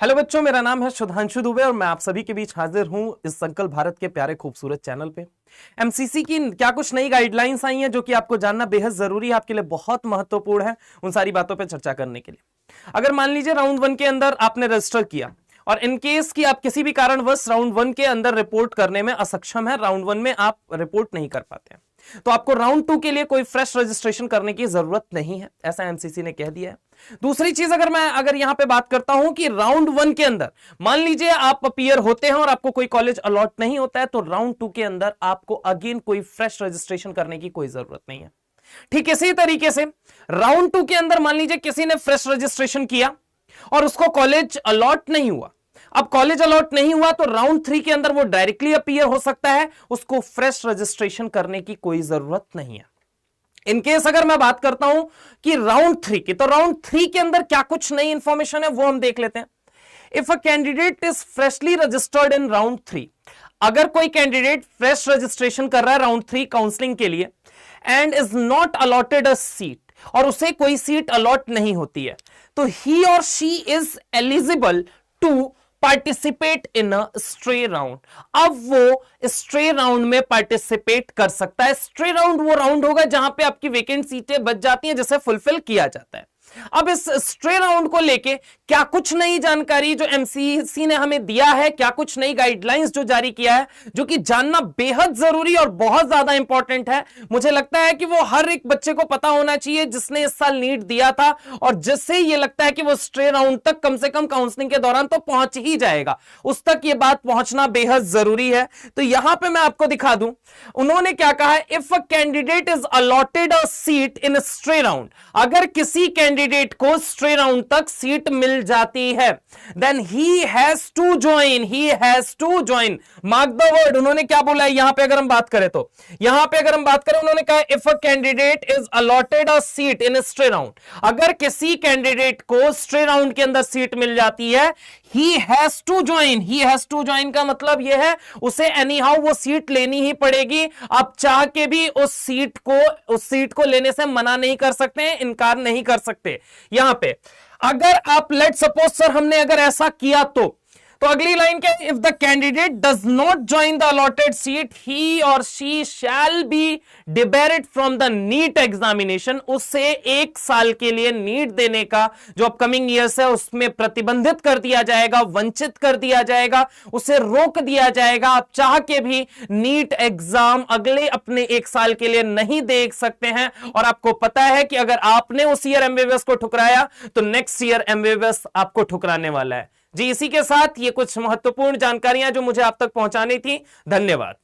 Hello बच्चों, मेरा नाम है सुधांशु दुबे और मैं आप सभी के बीच हाजिर हूं इस संकल्प भारत के प्यारे खूबसूरत चैनल पे। एमसीसी की क्या कुछ नई गाइडलाइंस आई हैं जो कि आपको जानना बेहद जरूरी है, आपके लिए बहुत महत्वपूर्ण है। उन सारी बातों पे चर्चा करने के लिए अगर मान लीजिए राउंड 1 के अंदर आपने रजिस्टर किया और इन केस कि आप किसी भी कारणवश राउंड 1 के अंदर रिपोर्ट करने में असक्षम है, राउंड 1 में आप रिपोर्ट नहीं कर पाते हैं, तो आपको राउंड 2 के लिए कोई फ्रेश रजिस्ट्रेशन करने की जरूरत नहीं है, ऐसा एमसीसी ने कह दिया है। दूसरी चीज अगर यहां पे बात करता हूं कि राउंड 1 के अंदर मान लीजिए आप अपीयर होते हैं और आपको कोई कॉलेज अलॉट नहीं होता है, तो राउंड 2 के अंदर आपको अगेन कोई फ्रेश रजिस्ट्रेशन करने की कोई जरूरत नहीं है। ठीक इसी तरीके से राउंड 2 के अंदर मान लीजिए किसी ने फ्रेश रजिस्ट्रेशन किया और उसको कॉलेज अलॉट नहीं हुआ। अब कॉलेज अलॉट नहीं हुआ तो राउंड 3 के अंदर वो डायरेक्टली अपीयर हो सकता है, उसको फ्रेश रजिस्ट्रेशन करने की कोई जरूरत नहीं है। इनकेस अगर मैं बात करता हूं कि राउंड 3 की, तो राउंड 3 के अंदर क्या कुछ नई इंफॉर्मेशन है वो हम देख लेते हैं। If a candidate is freshly registered in round 3, अगर कोई कैंडिडेट फ्रेश रजिस्ट्रेशन कर रहा है राउंड 3 काउंसलिंग के लिए and is not allotted a seat, और उसे कोई सीट अलॉट नहीं होती है, तो ही और she is eligible to participate in a stray round. अब वो स्ट्रे राउंड में पार्टिसिपेट कर सकता है। स्ट्रे राउंड वो राउंड होगा जहां पे आपकी वेकेंट सीटें बच जाती हैं, जिसे फुलफिल किया जाता है। अब इस स्ट्रे राउंड को लेके क्या कुछ नई जानकारी जो एमसीसी ने हमें दिया है, क्या कुछ नई गाइडलाइंस जो जारी किया है, जो कि जानना बेहद जरूरी और बहुत ज्यादा इंपॉर्टेंट है। मुझे लगता है कि वो हर एक बच्चे को पता होना चाहिए जिसने इस साल नीट दिया था और जिससे ये लगता है कि वो स्ट्रे राउंड तक कम से कम काउंसलिंग के दौरान तो पहुंच ही जाएगा, उस तक ये बात पहुंचना बेहद जरूरी है। तो यहां पर मैं आपको दिखा दूं, उन्होंने क्या कहा है, if a candidate is allotted a seat in stray round, अगर किसी कैंडिडेट को स्ट्रे राउंड तक सीट मिल जाती है, then he has to join, mark the word. उन्होंने क्या बोला है यहां पे, अगर हम बात करें तो यहां पे अगर हम बात करें, उन्होंने कहा if a candidate is allotted a seat in stray round, अगर किसी कैंडिडेट को स्ट्रे राउंड के अंदर सीट मिल जाती है, ही हैज टू ज्वाइन का मतलब यह है उसे एनी हाउ वो सीट लेनी ही पड़ेगी। आप चाह के भी उस सीट को लेने से मना नहीं कर सकते हैं, इनकार नहीं कर सकते। यहां पे अगर आप लेट सपोज सर हमने अगर ऐसा किया तो अगली लाइन क्या है, if the candidate does not join the allotted seat, he और she shall be debarred from the NEET examination, उससे 1 साल के लिए नीट देने का जो अपकमिंग ईयर्स है उसमें प्रतिबंधित कर दिया जाएगा, वंचित कर दिया जाएगा, उसे रोक दिया जाएगा। आप चाह के भी नीट एग्जाम अगले अपने 1 साल के लिए नहीं दे सकते हैं, और आपको पता है कि अगर आपने उस ईयर एमबीबीएस को ठुकराया तो नेक्स्ट ईयर एमबीबीएस आपको ठुकराने वाला है। जी, इसी के साथ ये कुछ महत्वपूर्ण जानकारियां जो मुझे आप तक पहुंचानी थी। धन्यवाद।